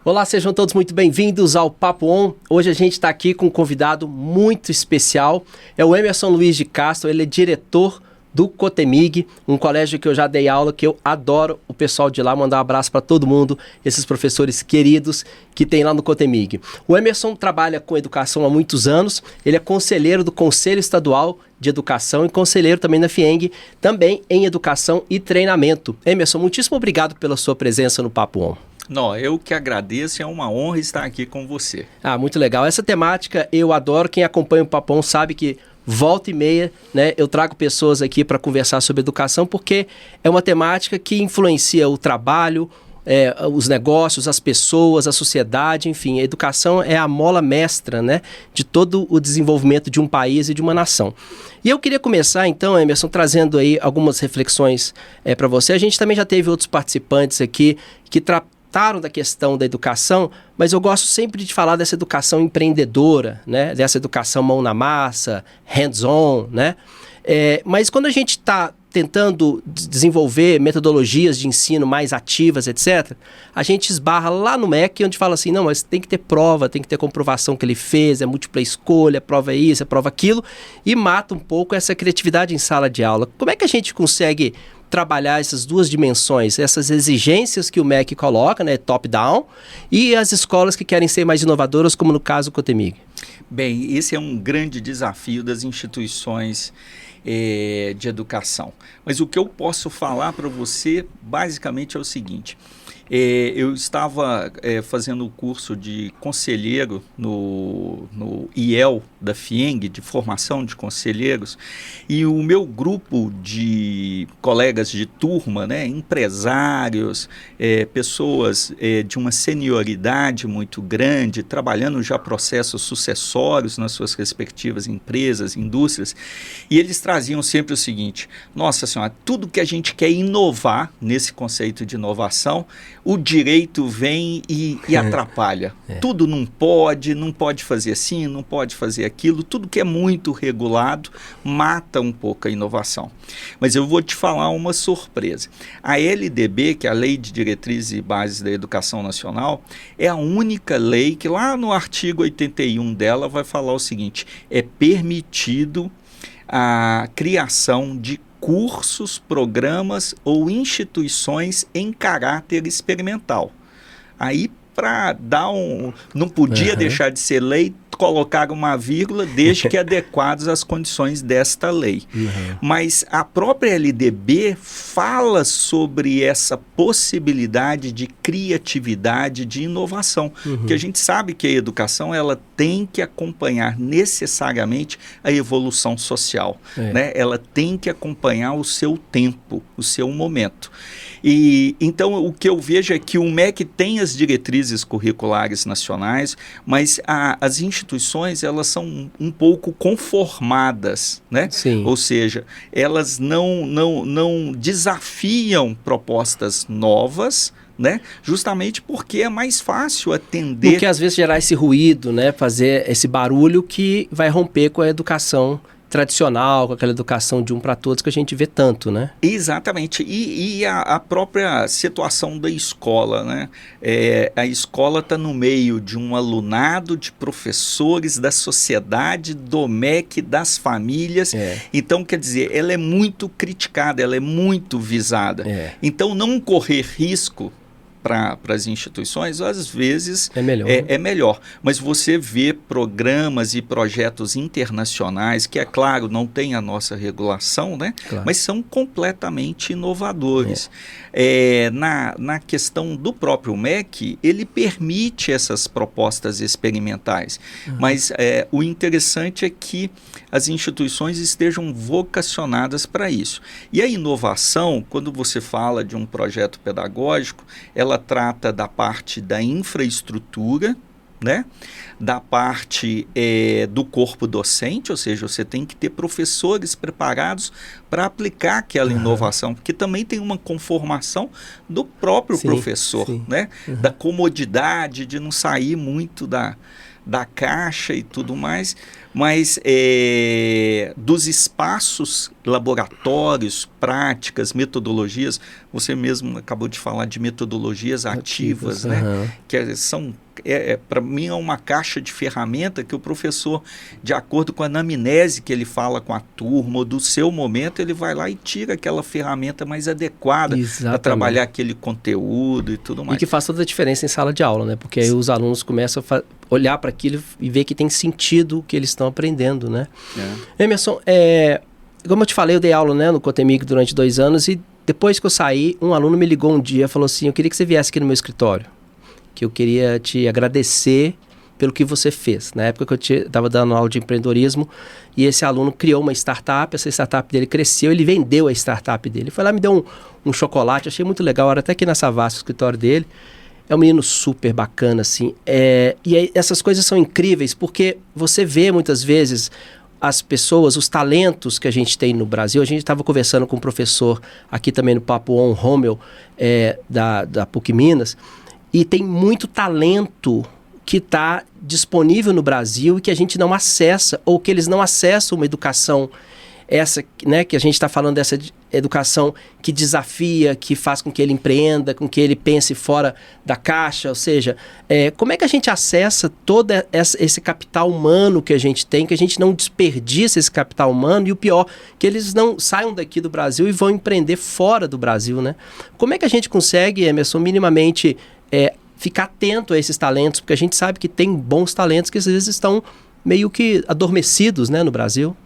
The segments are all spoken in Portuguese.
Olá, sejam todos muito bem-vindos ao Papo On. Hoje a gente está aqui com um convidado muito especial. É o Emerson Luiz de Castro, ele é diretor do Cotemig, um colégio que eu já dei aula, que eu adoro o pessoal de lá. Mandar um abraço para todo mundo, esses professores queridos que tem lá no Cotemig. O Emerson trabalha com educação há muitos anos, ele é conselheiro do Conselho Estadual de Educação e conselheiro também na FIENG, também em Educação e Treinamento. Emerson, muitíssimo obrigado pela sua presença no Papo On. Não, eu que agradeço, é uma honra estar aqui com você. Muito legal. Essa temática eu adoro. Quem acompanha o Papo On sabe que volta e meia, né, eu trago pessoas aqui para conversar sobre educação, porque é uma temática que influencia o trabalho, os negócios, as pessoas, a sociedade, enfim. A educação é a mola mestra, né, de todo o desenvolvimento de um país e de uma nação. E eu queria começar, então, Emerson, trazendo aí algumas reflexões para você. A gente também já teve outros participantes aqui que trataram da questão da educação, mas eu gosto sempre de falar dessa educação empreendedora, né? Dessa educação mão na massa, hands-on, né? Mas quando a gente está tentando desenvolver metodologias de ensino mais ativas, etc., a gente esbarra lá no MEC, onde fala assim, não, mas tem que ter prova, tem que ter comprovação que ele fez, é múltipla escolha, prova isso, é prova aquilo, e mata um pouco essa criatividade em sala de aula. Como é que a gente consegue trabalhar essas duas dimensões, essas exigências que o MEC coloca, né, top-down, e as escolas que querem ser mais inovadoras, como no caso do Cotemig? Bem, esse é um grande desafio das instituições de educação. Mas o que eu posso falar para você, basicamente, é o seguinte. Eu estava fazendo o curso de conselheiro no IEL da FIENG, de formação de conselheiros, e o meu grupo de colegas de turma, né, empresários, pessoas de uma senioridade muito grande, trabalhando já processos sucessórios nas suas respectivas empresas, indústrias, e eles traziam sempre o seguinte: nossa senhora, tudo que a gente quer inovar nesse conceito de inovação, o direito vem e atrapalha. Tudo não pode fazer assim, não pode fazer aquilo, tudo que é muito regulado mata um pouco a inovação. Mas eu vou te falar uma surpresa. A LDB, que é a Lei de Diretrizes e Bases da Educação Nacional, é a única lei que lá no artigo 81 dela vai falar o seguinte: é permitido a criação de cursos, programas ou instituições em caráter experimental. Aí, para dar não podia deixar de ser lei, colocar uma vírgula, desde que adequados às condições desta lei. Mas a própria LDB fala sobre essa possibilidade de criatividade, de inovação, porque a gente sabe que a educação ela tem que acompanhar necessariamente a evolução social, né? Ela tem que acompanhar o seu tempo, o seu momento. E então o que eu vejo é que o MEC tem as diretrizes curriculares nacionais, mas as instituições elas são um pouco conformadas, né? Sim. Ou seja, elas não desafiam propostas novas, né? Justamente porque é mais fácil atender. Porque às vezes gerar esse ruído, né? Fazer esse barulho que vai romper com a educação tradicional, com aquela educação de um para todos que a gente vê tanto, né? Exatamente. E a própria situação da escola, né? A escola está no meio de um alunado, de professores, da sociedade, do MEC, das famílias. Então, quer dizer, ela é muito criticada, ela é muito visada. Então, não correr risco para as instituições, às vezes é melhor. Mas você vê programas e projetos internacionais que, é claro, não tem a nossa regulação, né? Claro. Mas são completamente inovadores. Na questão do próprio MEC, ele permite essas propostas experimentais. Mas o interessante é que as instituições estejam vocacionadas para isso. E a inovação, quando você fala de um projeto pedagógico, ela trata da parte da infraestrutura, né? Da parte do corpo docente, ou seja, você tem que ter professores preparados para aplicar aquela inovação, porque também tem uma conformação do próprio professor, né? Da comodidade de não sair muito da da caixa e tudo mais, mas dos espaços, laboratórios, práticas, metodologias, você mesmo acabou de falar de metodologias ativas, né? Que são, para mim, é uma caixa de ferramenta que o professor, de acordo com a anamnese que ele fala com a turma, ou do seu momento, ele vai lá e tira aquela ferramenta mais adequada para trabalhar aquele conteúdo e tudo mais. E que faz toda a diferença em sala de aula, né? Porque aí os alunos começam a olhar para aquilo e ver que tem sentido o que eles estão aprendendo, né? Emerson, como eu te falei, eu dei aula, né, no Cotemig durante 2 anos e depois que eu saí, um aluno me ligou um dia e falou assim, eu queria que você viesse aqui no meu escritório, que eu queria te agradecer pelo que você fez. Na época que eu estava dando aula de empreendedorismo e esse aluno criou uma startup, essa startup dele cresceu, ele vendeu a startup dele. Ele foi lá, me deu um chocolate, achei muito legal, era até aqui na Savassi, o escritório dele. É um menino super bacana, assim. E aí, essas coisas são incríveis porque você vê muitas vezes as pessoas, os talentos que a gente tem no Brasil. A gente estava conversando com um professor aqui também no Papo On, Rommel, da PUC Minas, e tem muito talento que está disponível no Brasil e que a gente não acessa, ou que eles não acessam uma educação, essa, né, que a gente está falando dessa educação que desafia, que faz com que ele empreenda, com que ele pense fora da caixa, ou seja, como é que a gente acessa todo esse capital humano que a gente tem, que a gente não desperdiça esse capital humano e o pior, que eles não saiam daqui do Brasil e vão empreender fora do Brasil, né? Como é que a gente consegue, Emerson, minimamente ficar atento a esses talentos, porque a gente sabe que tem bons talentos que às vezes estão meio que adormecidos, né, no Brasil?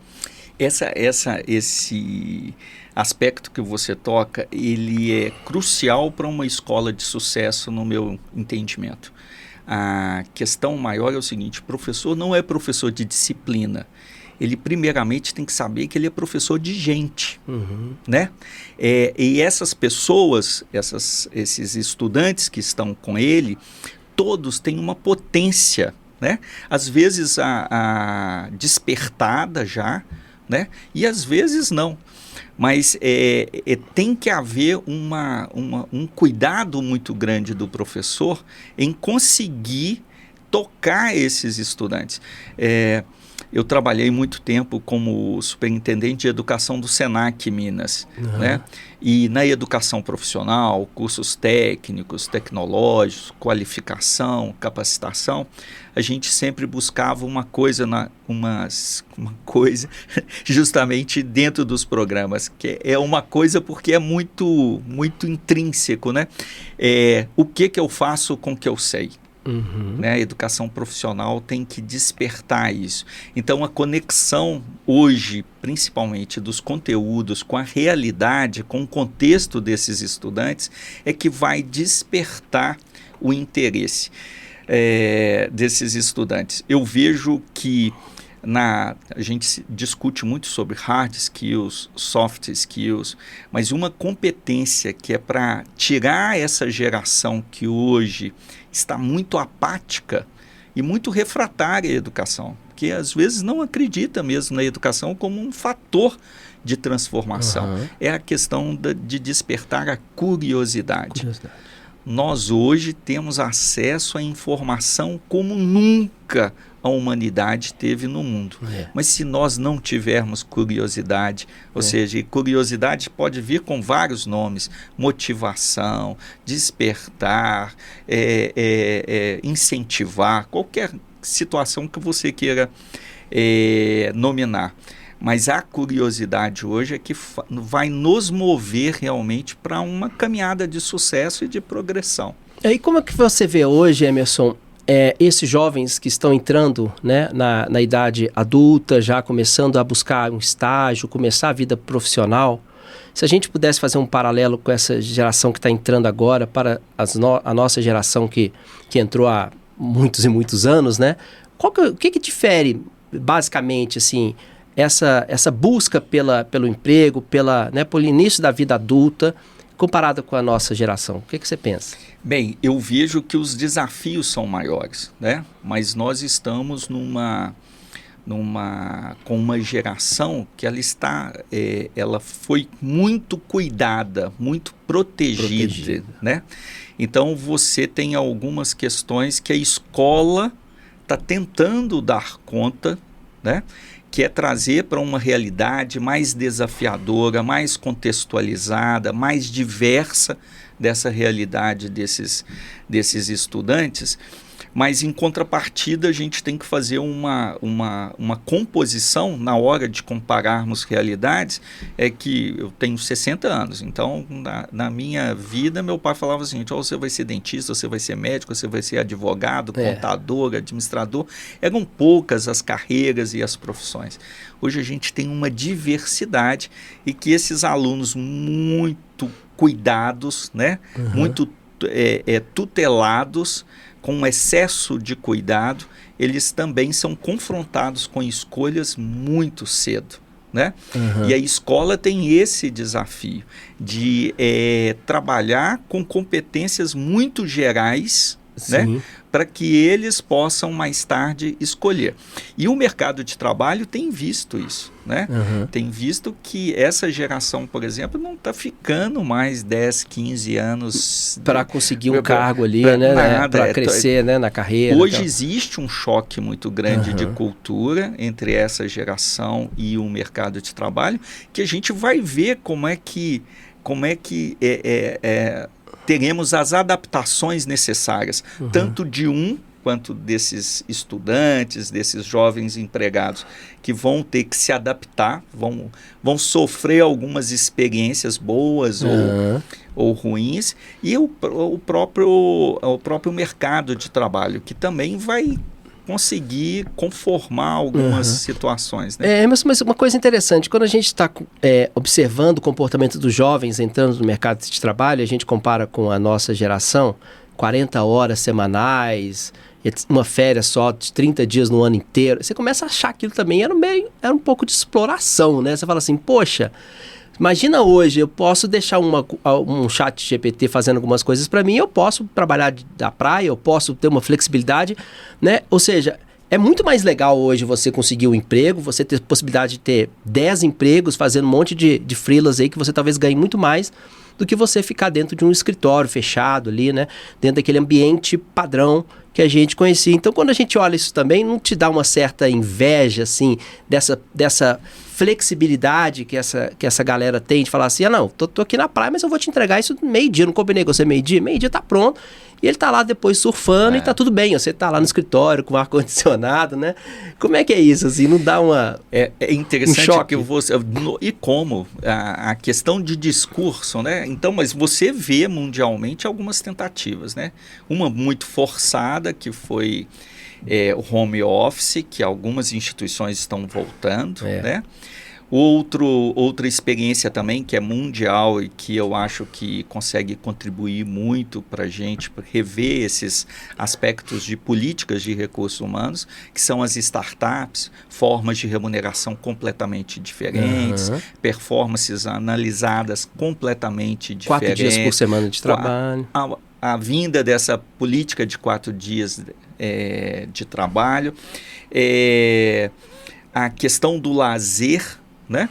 Esse aspecto que você toca, ele é crucial para uma escola de sucesso, no meu entendimento. A questão maior é o seguinte: o professor não é professor de disciplina. Ele primeiramente tem que saber que ele é professor de gente, né? E essas pessoas, esses estudantes que estão com ele, todos têm uma potência, né? Às vezes a despertada já, né? E às vezes não. Mas tem que haver um cuidado muito grande do professor em conseguir tocar esses estudantes. Eu trabalhei muito tempo como superintendente de educação do Senac Minas, né? E na educação profissional, cursos técnicos, tecnológicos, qualificação, capacitação, a gente sempre buscava uma coisa justamente dentro dos programas, que é uma coisa porque é muito, muito intrínseco, né? O que eu faço com o que eu sei? Né? A educação profissional tem que despertar isso. Então a conexão hoje, principalmente dos conteúdos com a realidade, com o contexto desses estudantes, é que vai despertar o interesse desses estudantes. Eu vejo que a gente discute muito sobre hard skills, soft skills, mas uma competência que é para tirar essa geração que hoje está muito apática e muito refratária à educação, que às vezes não acredita mesmo na educação como um fator de transformação. É a questão de despertar a curiosidade. Nós hoje temos acesso à informação como nunca a humanidade teve no mundo. Mas se nós não tivermos curiosidade, ou seja, e curiosidade pode vir com vários nomes: motivação, despertar, incentivar, qualquer situação que você queira nominar. Mas a curiosidade hoje é que vai nos mover realmente para uma caminhada de sucesso e de progressão. E como é que você vê hoje, Emerson, esses jovens que estão entrando, né, na idade adulta, já começando a buscar um estágio, começar a vida profissional? Se a gente pudesse fazer um paralelo com essa geração que está entrando agora para a nossa geração que entrou há muitos e muitos anos, né? O que difere, basicamente, assim, essa busca pelo emprego, pelo início da vida adulta, comparada com a nossa geração? O que você pensa? Bem, eu vejo que os desafios são maiores, né? Mas nós estamos com uma geração que ela foi muito cuidada, muito protegida, né? Então você tem algumas questões que a escola está tentando dar conta, né? Que é trazer para uma realidade mais desafiadora, mais contextualizada, mais diversa dessa realidade desses estudantes. Mas, em contrapartida, a gente tem que fazer uma composição na hora de compararmos realidades. É que eu tenho 60 anos, então, na minha vida, meu pai falava assim, ou você vai ser dentista, ou você vai ser médico, ou você vai ser advogado, contador, administrador. Eram poucas as carreiras e as profissões. Hoje a gente tem uma diversidade e que esses alunos muito cuidados, né? Muito tutelados, com um excesso de cuidado, eles também são confrontados com escolhas muito cedo, né? E a escola tem esse desafio de trabalhar com competências muito gerais, né? Para que eles possam mais tarde escolher. E o mercado de trabalho tem visto isso, né? Tem visto que essa geração, por exemplo, não está ficando mais 10, 15 anos... Para conseguir um cargo ali, né? Para crescer, né? Na carreira. Hoje existe um choque muito grande de cultura entre essa geração e o mercado de trabalho, que a gente vai ver como é que teremos as adaptações necessárias, tanto de quanto desses estudantes, desses jovens empregados, que vão ter que se adaptar, vão sofrer algumas experiências boas ou ruins, e o próprio mercado de trabalho, que também vai conseguir conformar algumas situações, né? Mas uma coisa interessante, quando a gente está observando o comportamento dos jovens entrando no mercado de trabalho, a gente compara com a nossa geração, 40 horas semanais, uma férias só de 30 dias no ano inteiro, você começa a achar aquilo também era um pouco de exploração, né? Você fala assim, poxa, imagina hoje, eu posso deixar um chat GPT fazendo algumas coisas para mim, eu posso trabalhar da praia, eu posso ter uma flexibilidade, né? Ou seja, é muito mais legal hoje você conseguir um emprego, você ter possibilidade de ter 10 empregos, fazendo um monte de freelas aí, que você talvez ganhe muito mais do que você ficar dentro de um escritório fechado ali, né? Dentro daquele ambiente padrão que a gente conhecia. Então, quando a gente olha isso também, não te dá uma certa inveja, assim, dessa flexibilidade que essa galera tem de falar assim, não, tô aqui na praia, mas eu vou te entregar isso meio-dia, não combinei com você meio-dia tá pronto, e ele tá lá depois surfando e tá tudo bem, você tá lá no escritório com ar-condicionado, né? Como é que é isso, assim, não dá uma... É interessante um choque. Que você... E como? A questão de discurso, né? Então, mas você vê mundialmente algumas tentativas, né? Uma muito forçada, que foi o home office, que algumas instituições estão voltando, né? Outra experiência também que é mundial e que eu acho que consegue contribuir muito para a gente rever esses aspectos de políticas de recursos humanos, que são as startups, formas de remuneração completamente diferentes, performances analisadas completamente diferentes. 4 dias por semana de trabalho. A vinda dessa política de 4 dias de trabalho, a questão do lazer, né?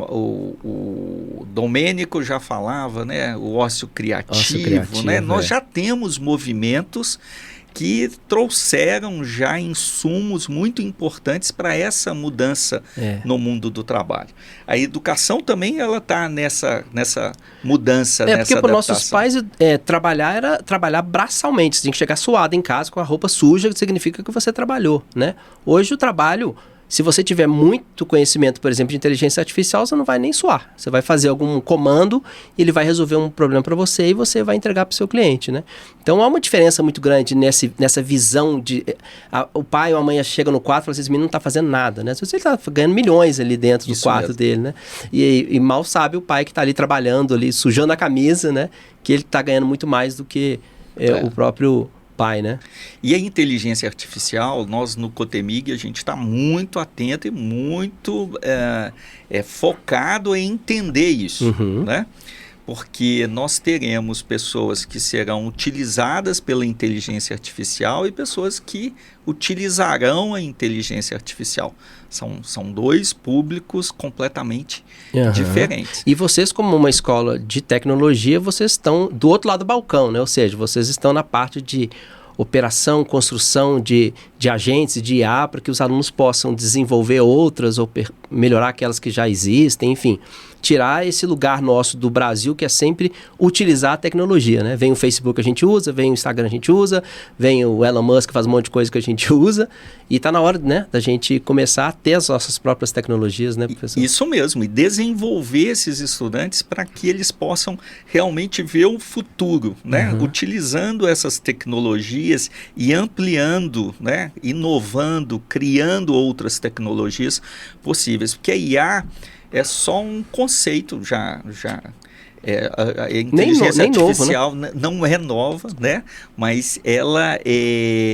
O Domênico já falava, né? O ócio criativo, né? Nós já temos movimentos que trouxeram já insumos muito importantes para essa mudança no mundo do trabalho. A educação também ela está nessa mudança, nessa porque para nossos pais trabalhar era trabalhar braçalmente. Você tem que chegar suado em casa com a roupa suja, que significa que você trabalhou, né? Hoje o trabalho... Se você tiver muito conhecimento, por exemplo, de inteligência artificial, você não vai nem suar. Você vai fazer algum comando e ele vai resolver um problema para você e você vai entregar para o seu cliente, né? Então, há uma diferença muito grande nessa visão de... o pai ou a mãe chega no quarto e fala assim, esse menino não está fazendo nada, né? Se você está ganhando milhões ali dentro do quarto dele, né? E mal sabe o pai que está ali trabalhando, ali sujando a camisa, né? Que ele está ganhando muito mais do que o próprio... pai, né? E a inteligência artificial, nós no Cotemig, a gente está muito atento e muito focado em entender isso, né? Porque nós teremos pessoas que serão utilizadas pela inteligência artificial e pessoas que utilizarão a inteligência artificial. São dois públicos completamente diferentes. E vocês, como uma escola de tecnologia, vocês estão do outro lado do balcão, né? Ou seja, vocês estão na parte de operação, construção de agentes de IA para que os alunos possam desenvolver outras ou melhorar aquelas que já existem, enfim, tirar esse lugar nosso do Brasil que é sempre utilizar a tecnologia, né? Vem o Facebook a gente usa, vem o Instagram a gente usa, vem o Elon Musk faz um monte de coisa que a gente usa e está na hora, né, da gente começar a ter as nossas próprias tecnologias, né, professor? Isso mesmo, e desenvolver esses estudantes para que eles possam realmente ver o futuro, né? Utilizando essas tecnologias e ampliando, né? Inovando, criando outras tecnologias possíveis, porque a IA é só um conceito a inteligência artificial novo, né? Não é nova, né? Mas ela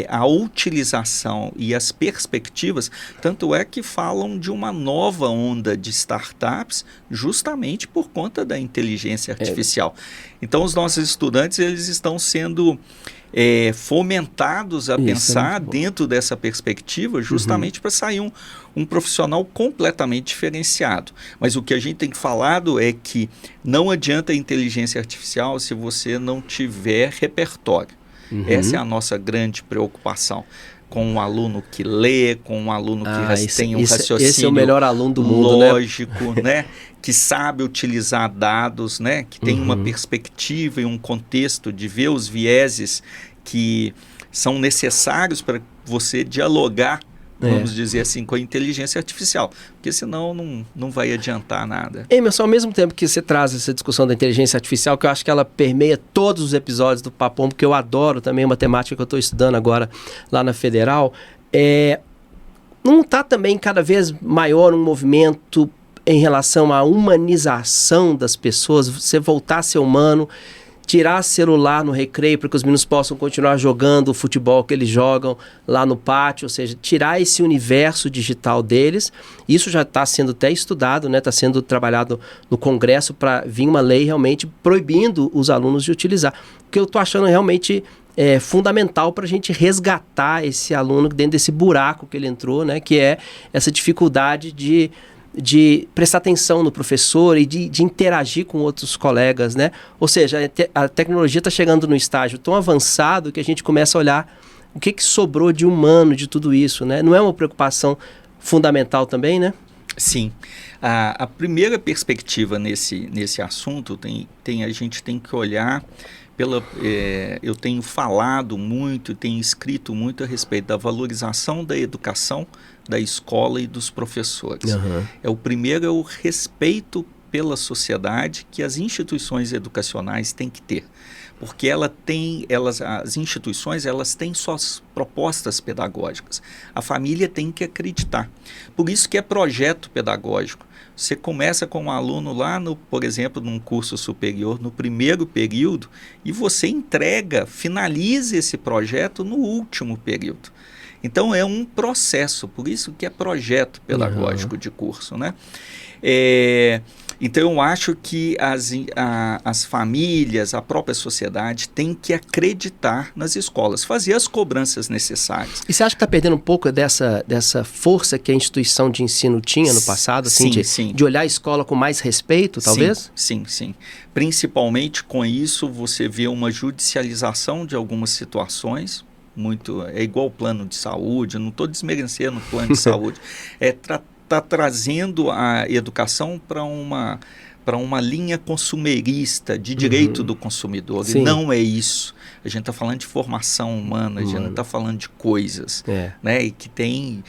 a utilização e as perspectivas, tanto é que falam de uma nova onda de startups justamente por conta da inteligência artificial. Então os nossos estudantes eles estão sendo fomentados a pensar dentro dessa perspectiva justamente para sair um profissional completamente diferenciado. Mas o que a gente tem falado é que não adianta a inteligência artificial se você não tiver repertório. Essa é a nossa grande preocupação. Com um aluno que lê, com um aluno que tem um raciocínio esse é o melhor aluno do mundo, lógico, né? Que sabe utilizar dados, né? Que tem uma perspectiva e um contexto de ver os vieses que são necessários para você dialogar, vamos dizer assim, com a inteligência artificial, porque senão não vai adiantar nada. Emerson, ao mesmo tempo que você traz essa discussão da inteligência artificial, que eu acho que ela permeia todos os episódios do Papom, porque eu adoro também uma temática que eu estou estudando agora lá na Federal, não está também cada vez maior um movimento em relação à humanização das pessoas, você voltar a ser humano, tirar celular no recreio para que os meninos possam continuar jogando o futebol que eles jogam lá no pátio, ou seja, tirar esse universo digital deles. Isso já está sendo até estudado, né? Está sendo trabalhado no Congresso para vir uma lei realmente proibindo os alunos de utilizar. O que eu estou achando realmente fundamental para a gente resgatar esse aluno dentro desse buraco que ele entrou, né? Que é essa dificuldade de prestar atenção no professor e de interagir com outros colegas, né? Ou seja, a tecnologia está chegando no estágio tão avançado que a gente começa a olhar o que sobrou de humano de tudo isso, né? Não é uma preocupação fundamental também, né? Sim. A primeira perspectiva nesse assunto a gente tem que olhar eu tenho falado muito, tenho escrito muito a respeito da valorização da educação, da escola e dos professores. O primeiro é o respeito pela sociedade que as instituições educacionais têm que ter. Porque as instituições elas têm suas propostas pedagógicas. A família tem que acreditar. Por isso que é projeto pedagógico. Você começa com um aluno lá, por exemplo, num curso superior, no primeiro período, e você finaliza esse projeto no último período. Então é um processo, por isso que é projeto pedagógico de curso, né? Então eu acho que as famílias, a própria sociedade tem que acreditar nas escolas, fazer as cobranças necessárias. E você acha que está perdendo um pouco dessa força que a instituição de ensino tinha no passado, assim, sim. de olhar a escola com mais respeito, talvez? Sim. Principalmente com isso você vê uma judicialização de algumas situações. É igual o plano de saúde, eu não estou desmerecendo o plano de saúde, está trazendo a educação para uma linha consumerista, de direito do consumidor. Sim. E não é isso. A gente está falando de formação humana, a gente não está falando de coisas, né? E que tem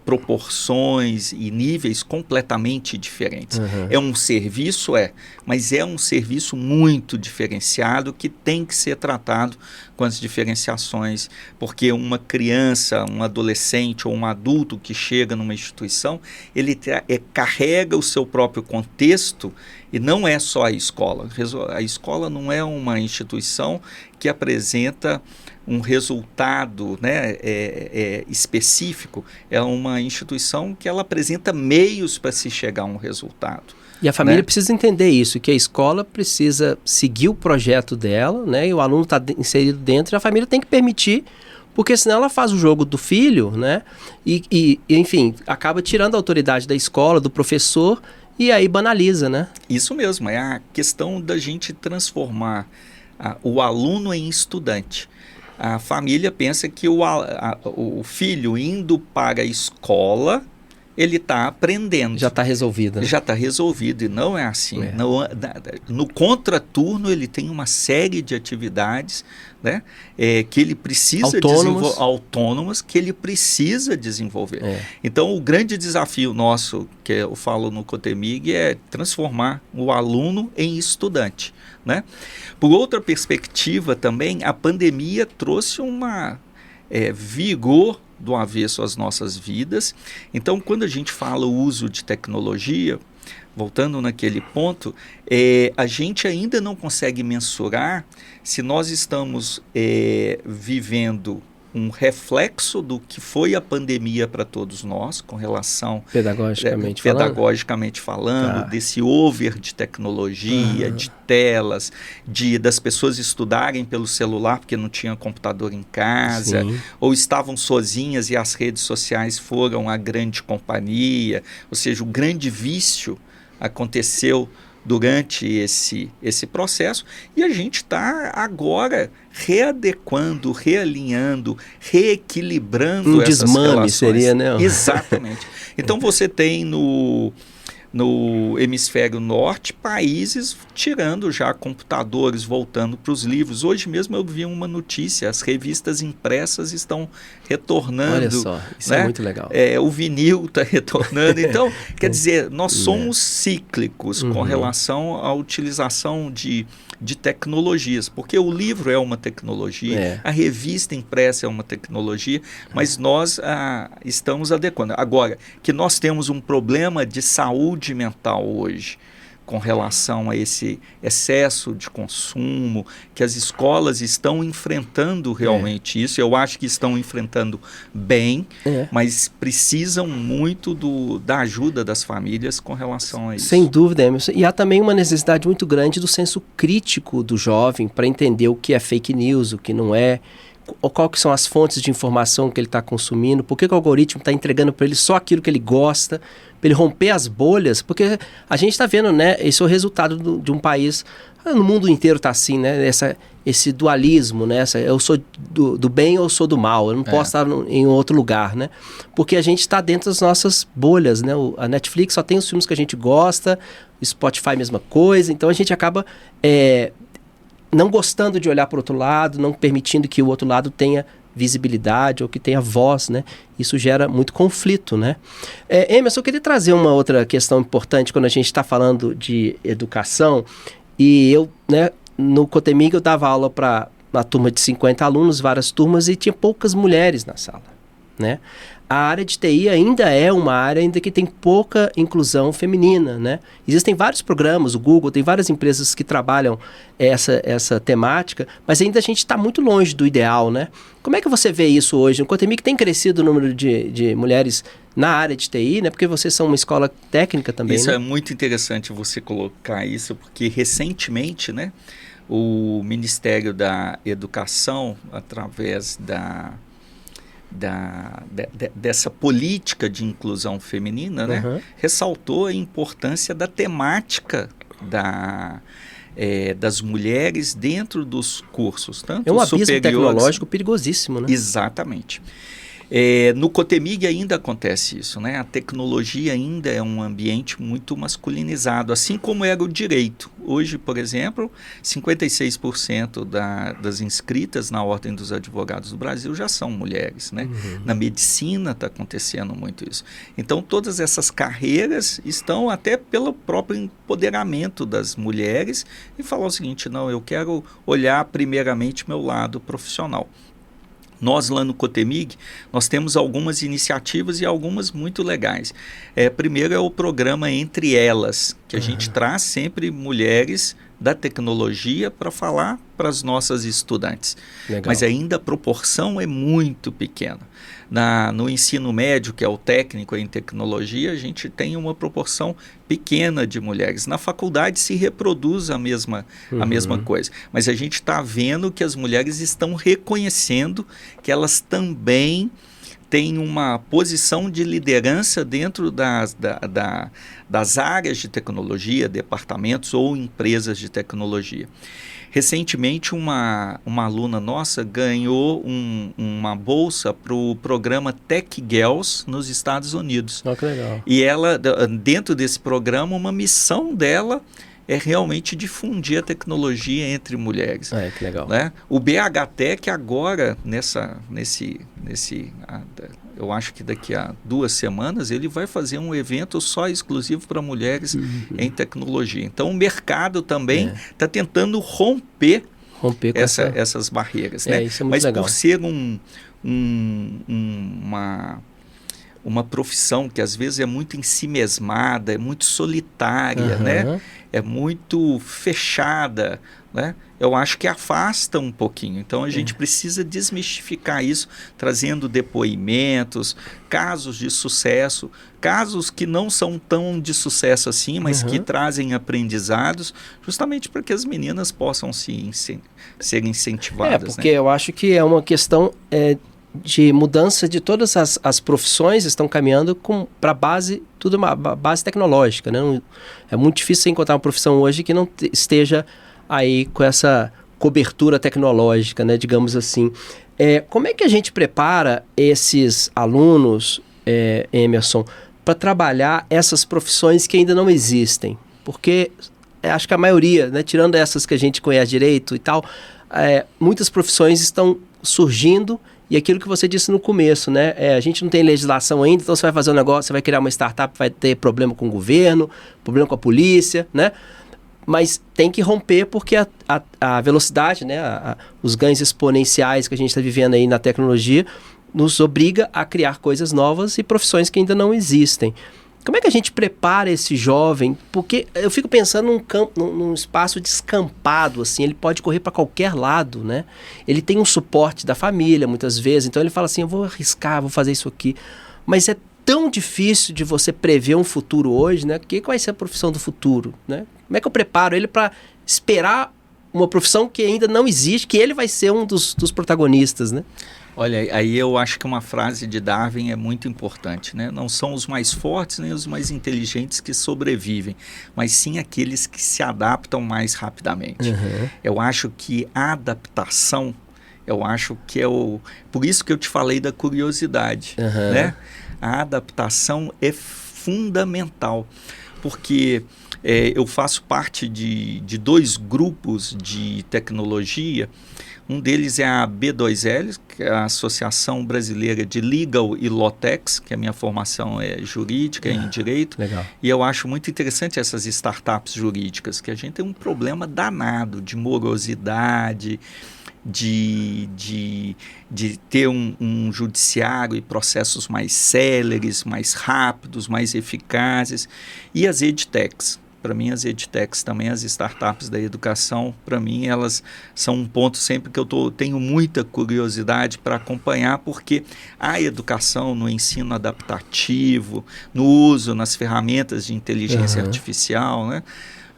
proporções e níveis completamente diferentes. É um serviço, mas é um serviço muito diferenciado que tem que ser tratado com as diferenciações, porque uma criança, um adolescente ou um adulto que chega numa instituição, ele carrega o seu próprio contexto e não é só a escola. A escola não é uma instituição que apresenta um resultado, né, específico, é uma instituição que ela apresenta meios para se chegar a um resultado. E a família precisa entender isso, que a escola precisa seguir o projeto dela, né, e o aluno está inserido dentro, e a família tem que permitir, porque senão ela faz o jogo do filho, né, e enfim, acaba tirando a autoridade da escola, do professor, e aí banaliza, né? Isso mesmo, é a questão da gente transformar o aluno em estudante. A família pensa que o filho indo para a escola, ele está aprendendo. Já está resolvido. Né? Já está resolvido, e não é assim. No contraturno, ele tem uma série de atividades, né, que ele precisa desenvolver, autônomas, que ele precisa desenvolver. Então, o grande desafio nosso, que eu falo no Cotemig, é transformar o aluno em estudante. Né? Por outra perspectiva também, a pandemia trouxe uma vigor do avesso às nossas vidas. Então, quando a gente fala o uso de tecnologia, voltando naquele ponto, a gente ainda não consegue mensurar se nós estamos vivendo um reflexo do que foi a pandemia para todos nós, com relação pedagogicamente falando, desse over de tecnologia, de telas, das pessoas estudarem pelo celular porque não tinha computador em casa, ou estavam sozinhas e as redes sociais foram a grande companhia, ou seja, o grande vício aconteceu durante esse processo, e a gente está agora readequando, realinhando, reequilibrando essas desmame relações. Seria, né? Exatamente. Então você tem no hemisfério norte países tirando já computadores, voltando para os livros. Hoje mesmo eu vi uma notícia, as revistas impressas estão retornando. Olha só, isso é muito legal. O vinil está retornando. Então, quer dizer, nós somos cíclicos com relação à utilização de tecnologias, porque o livro é uma tecnologia, a revista impressa é uma tecnologia, mas nós estamos adequando. Agora, que nós temos um problema de saúde mental hoje, com relação a esse excesso de consumo, que as escolas estão enfrentando realmente isso. Eu acho que estão enfrentando bem, mas precisam muito da ajuda das famílias com relação a isso. Sem dúvida, Emerson. E há também uma necessidade muito grande do senso crítico do jovem para entender o que é fake news, o que não é, qual que são as fontes de informação que ele está consumindo, por que o algoritmo está entregando para ele só aquilo que ele gosta, para ele romper as bolhas, porque a gente está vendo, né, esse é o resultado de um país, no mundo inteiro está assim, né, esse dualismo, né, eu sou do bem ou eu sou do mal, eu não posso estar em outro lugar, né, porque a gente está dentro das nossas bolhas, né, a Netflix só tem os filmes que a gente gosta, o Spotify mesma coisa, então a gente acaba não gostando de olhar para o outro lado, não permitindo que o outro lado tenha visibilidade ou que tenha voz, né? Isso gera muito conflito, né? Emerson, eu queria trazer uma outra questão importante quando a gente está falando de educação, e eu, né, no Cotemig eu dava aula para uma turma de 50 alunos, várias turmas, e tinha poucas mulheres na sala, né? A área de TI ainda é uma área ainda que tem pouca inclusão feminina, né? Existem vários programas, o Google tem várias empresas que trabalham essa temática, mas ainda a gente está muito longe do ideal, né? Como é que você vê isso hoje? No Cotemig tem crescido o número de mulheres na área de TI, né? Porque vocês são uma escola técnica também, isso, né? É muito interessante você colocar isso, porque recentemente, né, o Ministério da Educação, através dessa política de inclusão feminina, né, ressaltou a importância da temática das mulheres dentro dos cursos, tanto um abismo superiores, tecnológico perigosíssimo, né? Exatamente. No Cotemig ainda acontece isso, né? A tecnologia ainda é um ambiente muito masculinizado, assim como era o direito. Hoje, por exemplo, 56% das inscritas na Ordem dos Advogados do Brasil já são mulheres, né? Na medicina está acontecendo muito isso. Então, todas essas carreiras estão até pelo próprio empoderamento das mulheres e falar o seguinte: não, eu quero olhar primeiramente meu lado profissional. Nós lá no Cotemig, nós temos algumas iniciativas e algumas muito legais. Primeiro é o programa Entre Elas, que a gente traz sempre mulheres da tecnologia para falar para as nossas estudantes. Legal. Mas ainda a proporção é muito pequena. No ensino médio, que é o técnico em tecnologia, a gente tem uma proporção pequena de mulheres. Na faculdade se reproduz a mesma coisa. Mas a gente está vendo que as mulheres estão reconhecendo que elas também tem uma posição de liderança dentro das áreas de tecnologia, departamentos ou empresas de tecnologia. Recentemente, uma aluna nossa ganhou uma bolsa para o programa Tech Girls nos Estados Unidos. Oh, que legal. E ela, dentro desse programa, uma missão dela é realmente difundir a tecnologia entre mulheres. Que legal. Né? O BHTech agora, eu acho que daqui a 2 semanas, ele vai fazer um evento só exclusivo para mulheres em tecnologia. Então, o mercado também está tentando romper com essas barreiras. Né? Isso é muito legal. Por ser uma profissão que às vezes é muito ensimesmada, é muito solitária, né? É muito fechada, né? Eu acho que afasta um pouquinho. Então a gente precisa desmistificar isso, trazendo depoimentos, casos de sucesso, casos que não são tão de sucesso assim, mas que trazem aprendizados, justamente para que as meninas possam ser incentivadas. Porque eu acho que é uma questão de mudança de todas as profissões estão caminhando para a base, tudo uma base tecnológica, né? É muito difícil você encontrar uma profissão hoje que não esteja aí com essa cobertura tecnológica, né? Digamos assim. Como é que a gente prepara esses alunos, Emerson, para trabalhar essas profissões que ainda não existem? Porque acho que a maioria, né, tirando essas que a gente conhece direito e tal, muitas profissões estão surgindo. E aquilo que você disse no começo, né? A gente não tem legislação ainda, então você vai fazer um negócio, você vai criar uma startup, vai ter problema com o governo, problema com a polícia, né? Mas tem que romper porque a velocidade, né? Os ganhos exponenciais que a gente está vivendo aí na tecnologia nos obriga a criar coisas novas e profissões que ainda não existem. Como é que a gente prepara esse jovem? Porque eu fico pensando num espaço descampado, assim, ele pode correr para qualquer lado, né? Ele tem um suporte da família, muitas vezes, então ele fala assim, eu vou arriscar, vou fazer isso aqui. Mas é tão difícil de você prever um futuro hoje, né? Qual vai ser a profissão do futuro, né? Como é que eu preparo ele para esperar uma profissão que ainda não existe, que ele vai ser um dos protagonistas, né? Olha, aí eu acho que uma frase de Darwin é muito importante, né? Não são os mais fortes nem os mais inteligentes que sobrevivem, mas sim aqueles que se adaptam mais rapidamente. Eu acho que a adaptação, por isso que eu te falei da curiosidade, né? A adaptação é fundamental, porque eu faço parte de 2 grupos de tecnologia. Um deles é a B2L, que é a Associação Brasileira de Legal e Lawtechs, que a minha formação é jurídica, em direito. Legal. E eu acho muito interessante essas startups jurídicas, que a gente tem um problema danado de morosidade, de ter um judiciário e processos mais céleres, mais rápidos, mais eficazes. E as edtechs. Para mim, as edtechs também, as startups da educação, para mim, elas são um ponto sempre que eu tenho muita curiosidade para acompanhar, porque a educação no ensino adaptativo, no uso, nas ferramentas de inteligência artificial, né?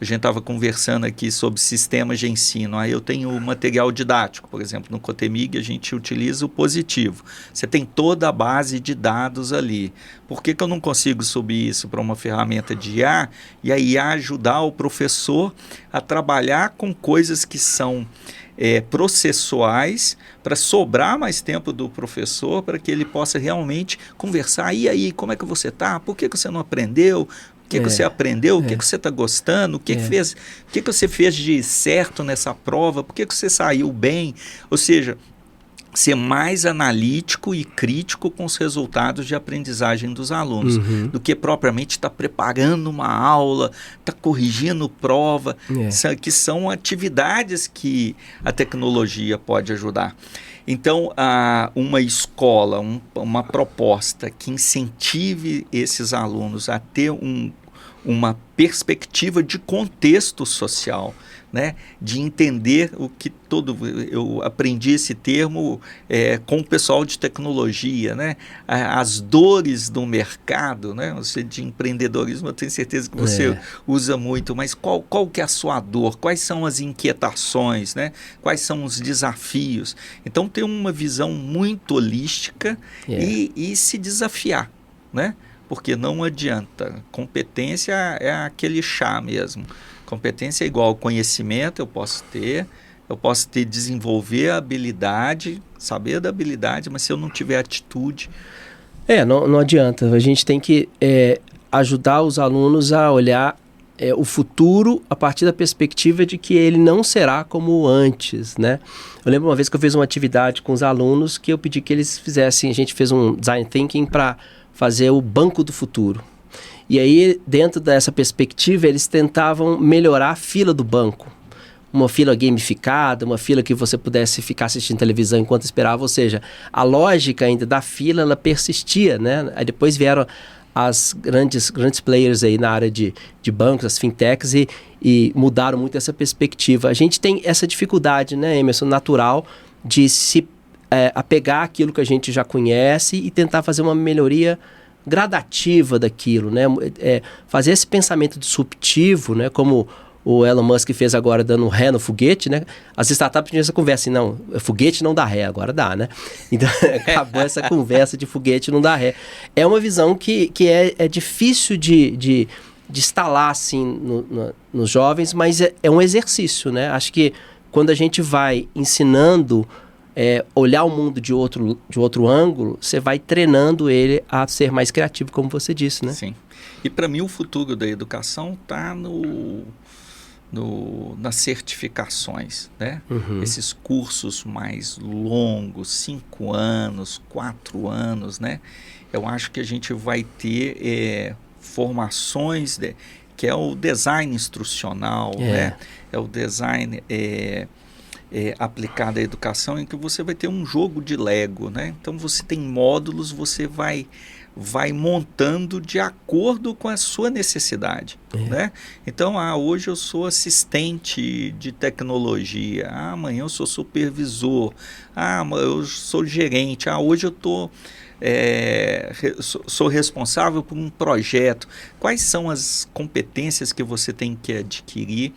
A gente estava conversando aqui sobre sistemas de ensino. Aí eu tenho o material didático, por exemplo, no Cotemig a gente utiliza o Positivo. Você tem toda a base de dados ali. Por que eu não consigo subir isso para uma ferramenta de IA e a IA ajudar o professor a trabalhar com coisas que são processuais, para sobrar mais tempo do professor, para que ele possa realmente conversar. E aí, como é que você está? Por que você não aprendeu? O que você aprendeu? O que você está gostando? O que você fez de certo nessa prova? Por que você saiu bem? Ou seja, ser mais analítico e crítico com os resultados de aprendizagem dos alunos, do que propriamente estar preparando uma aula, estar corrigindo prova, que são atividades que a tecnologia pode ajudar. Então, uma escola, uma proposta que incentive esses alunos a ter uma perspectiva de contexto social, né? De entender o que eu aprendi esse termo com o pessoal de tecnologia, né? As dores do mercado, né? Você de empreendedorismo, eu tenho certeza que você usa muito, mas qual que é a sua dor? Quais são as inquietações, né? Quais são os desafios? Então ter uma visão muito holística e se desafiar, né? Porque não adianta, competência é aquele chá mesmo. Competência é igual ao conhecimento, eu posso ter, desenvolver a habilidade, saber da habilidade, mas se eu não tiver atitude... Não adianta. A gente tem que ajudar os alunos a olhar o futuro a partir da perspectiva de que ele não será como antes, né? Eu lembro uma vez que eu fiz uma atividade com os alunos que eu pedi que eles fizessem, a gente fez um design thinking para fazer o banco do futuro. E aí, dentro dessa perspectiva, eles tentavam melhorar a fila do banco. Uma fila gamificada, uma fila que você pudesse ficar assistindo televisão enquanto esperava. Ou seja, a lógica ainda da fila, ela persistia, né? Aí depois vieram as grandes players aí na área de bancos, as fintechs, e mudaram muito essa perspectiva. A gente tem essa dificuldade, né, Emerson, natural, de se apegar àquilo que a gente já conhece e tentar fazer uma melhoria gradativa daquilo, né? Fazer esse pensamento disruptivo, né? Como o Elon Musk fez agora, dando ré no foguete, né? As startups tinham essa conversa assim, não, foguete não dá ré, agora dá, né? Então, acabou essa conversa de foguete não dá ré. É uma visão que é difícil de instalar, assim, nos jovens, mas é um exercício, né? Acho que quando a gente vai ensinando olhar o mundo de outro ângulo, você vai treinando ele a ser mais criativo, como você disse, né? Sim. E para mim o futuro da educação está nas certificações, né? Uhum. Esses cursos mais longos, 5 anos, 4 anos, né? Eu acho que a gente vai ter formações, que é o design instrucional, né? É o design... aplicada à educação, em que você vai ter um jogo de Lego, né? Então você tem módulos, você vai montando de acordo com a sua necessidade, né? Então, hoje eu sou assistente de tecnologia, amanhã eu sou supervisor, eu sou gerente, hoje eu sou responsável por um projeto. Quais são as competências que você tem que adquirir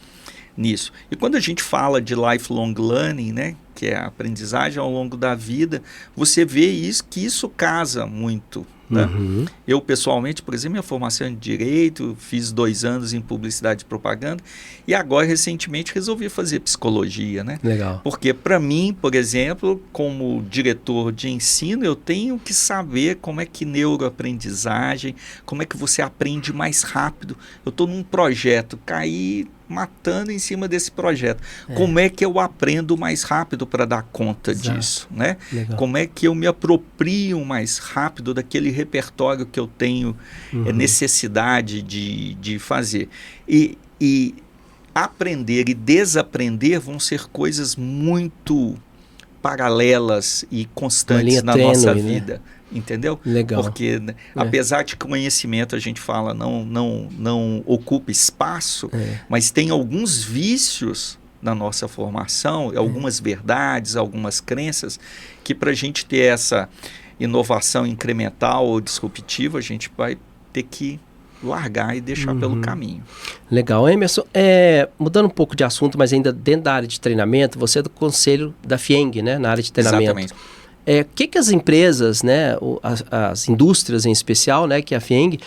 nisso? E quando a gente fala de lifelong learning, né, que é a aprendizagem ao longo da vida, você vê que isso casa muito, né? Uhum. Eu pessoalmente, por exemplo, minha formação em Direito, fiz 2 anos em Publicidade e Propaganda e agora recentemente resolvi fazer Psicologia, né? Legal. Porque para mim, por exemplo, como diretor de ensino, eu tenho que saber como é que neuroaprendizagem, como é que você aprende mais rápido. Eu estou num projeto, caí matando em cima desse projeto. Como é que eu aprendo mais rápido para dar conta disso, né? Legal. Como é que eu me aproprio mais rápido daquele repertório que eu tenho necessidade de fazer. E aprender e desaprender vão ser coisas muito paralelas e constantes na nossa vida. Entendeu? Legal. Porque apesar de que o conhecimento, a gente fala, não ocupa espaço, mas tem alguns vícios na nossa formação, algumas verdades, algumas crenças, que para a gente ter essa inovação incremental ou disruptiva, a gente vai ter que largar e deixar pelo caminho. Legal. Emerson, mudando um pouco de assunto, mas ainda dentro da área de treinamento, você é do conselho da FIENG, né, na área de treinamento. Exatamente. O que as empresas, né, as indústrias em especial, né, que é a FIENG,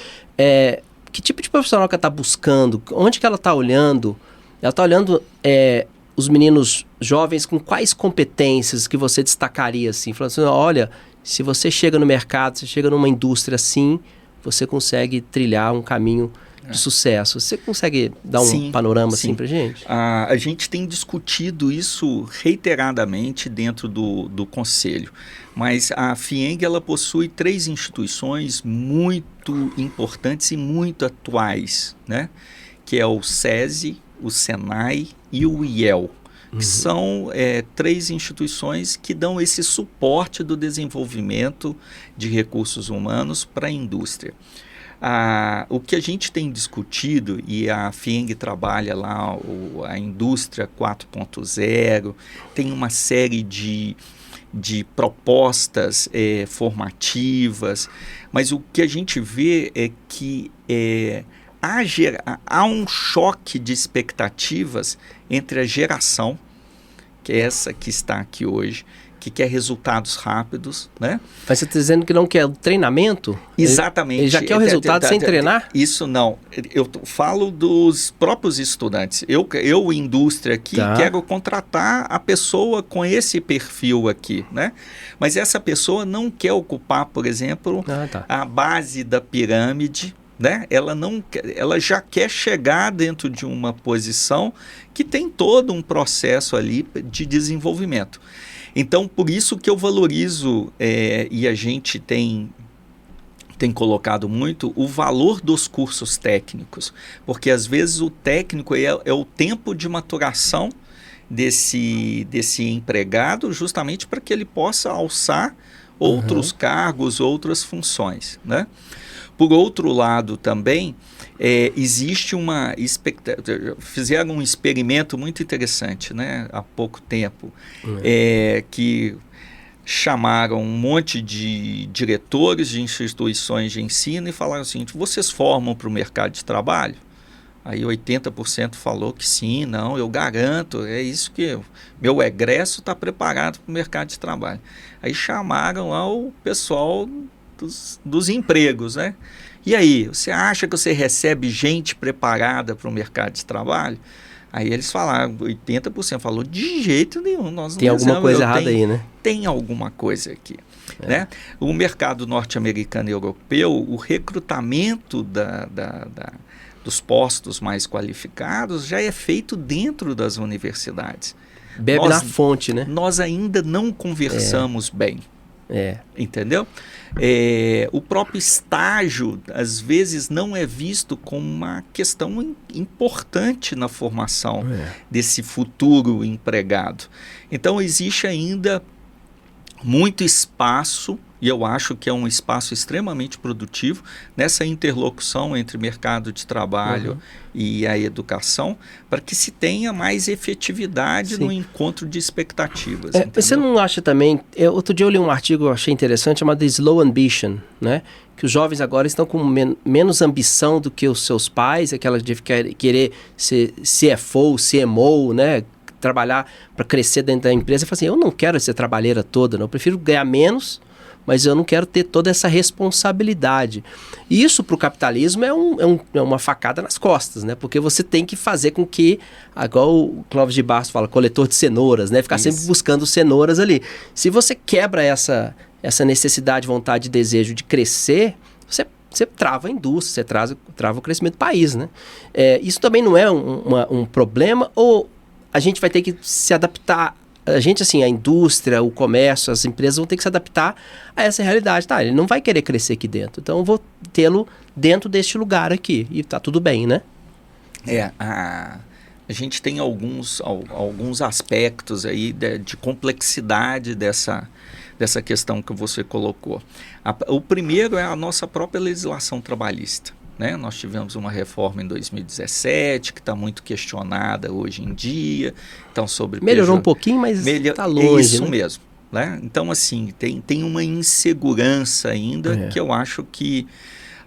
que tipo de profissional que ela está buscando? Onde que ela está olhando? Ela está olhando os meninos jovens com quais competências que você destacaria, assim? Falando assim, olha, se você chega no mercado, você chega numa indústria assim, você consegue trilhar um caminho de sucesso. Você consegue dar um panorama assim pra gente? A gente tem discutido isso reiteradamente dentro do Conselho, mas a FIENG ela possui 3 instituições muito importantes e muito atuais, né? Que é o SESI, o SENAI e o IEL, que são 3 instituições que dão esse suporte do desenvolvimento de recursos humanos para a indústria. O que a gente tem discutido, e a FIENG trabalha lá, a indústria 4.0, tem uma série de propostas formativas, mas o que a gente vê é que há um choque de expectativas entre a geração, que é essa que está aqui hoje, que quer resultados rápidos, né? Mas você está dizendo que não quer treinamento? Exatamente. Ele já quer o resultado sem treinar? Isso não. Eu falo dos próprios estudantes. Eu indústria aqui, quero contratar a pessoa com esse perfil aqui, né? Mas essa pessoa não quer ocupar, por exemplo, a base da pirâmide, né? Ela já quer chegar dentro de uma posição que tem todo um processo ali de desenvolvimento. Então, por isso que eu valorizo, e a gente tem colocado muito, o valor dos cursos técnicos, porque às vezes o técnico é o tempo de maturação desse empregado, justamente para que ele possa alçar outros cargos, outras funções, né? Por outro lado também, existe fizeram um experimento muito interessante, né, há pouco tempo, que chamaram um monte de diretores de instituições de ensino e falaram o seguinte: vocês formam para o mercado de trabalho? Aí 80% falou que sim, não, eu garanto, é isso que meu egresso está preparado para o mercado de trabalho. Aí chamaram lá o pessoal dos empregos, né? E aí, você acha que você recebe gente preparada para o mercado de trabalho? Aí eles falaram, 80% falou, de jeito nenhum. Nós tem alguma coisa errada aí, né? Tem alguma coisa aqui. Né? O mercado norte-americano e europeu, o recrutamento dos postos mais qualificados já é feito dentro das universidades. Bebe na fonte, né? Nós ainda não conversamos bem. Entendeu? O próprio estágio às vezes não é visto como uma questão importante na formação desse futuro empregado. Então existe ainda muito espaço, e eu acho que é um espaço extremamente produtivo nessa interlocução entre mercado de trabalho e a educação, para que se tenha mais efetividade no encontro de expectativas. Você não acha também... outro dia eu li um artigo que eu achei interessante, chamado Slow Ambition, né? Que os jovens agora estão com menos ambição do que os seus pais, aquela de querer ser CFO, CMO, né? Trabalhar para crescer dentro da empresa. Eu falo assim, eu não quero essa trabalheira toda, não. Eu prefiro ganhar menos, mas eu não quero ter toda essa responsabilidade. E isso para o capitalismo é uma facada nas costas, né? Porque você tem que fazer com que, igual o Clóvis de Barros fala, coletor de cenouras, né? Ficar sempre buscando cenouras ali. Se você quebra essa necessidade, vontade e desejo de crescer, você trava a indústria, você trava o crescimento do país, né? Isso também não é um problema, ou a gente vai ter que se adaptar? A gente, assim, a indústria, o comércio, as empresas vão ter que se adaptar a essa realidade. Tá, ele não vai querer crescer aqui dentro, então eu vou tê-lo dentro deste lugar aqui. E tá tudo bem, né? A gente tem alguns aspectos aí de complexidade dessa questão que você colocou. O primeiro é a nossa própria legislação trabalhista. Né? Nós tivemos uma reforma em 2017 que está muito questionada hoje em dia. Então, melhorou um pouquinho, mas está longe. É isso, né? mesmo. Né? Então, assim, tem uma insegurança ainda que eu acho que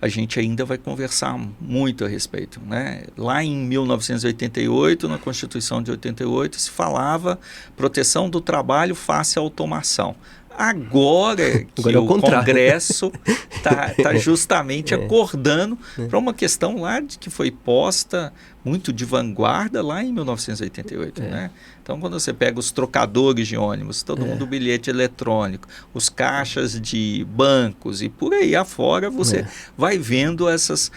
a gente ainda vai conversar muito a respeito. Né? Lá em 1988, na Constituição de 88, se falava proteção do trabalho face à automação. Agora que o Congresso está justamente acordando para uma questão lá que foi posta muito de vanguarda lá em 1988. Né? Então, quando você pega os trocadores de ônibus, todo mundo bilhete eletrônico, os caixas de bancos e por aí afora, você vai vendo essas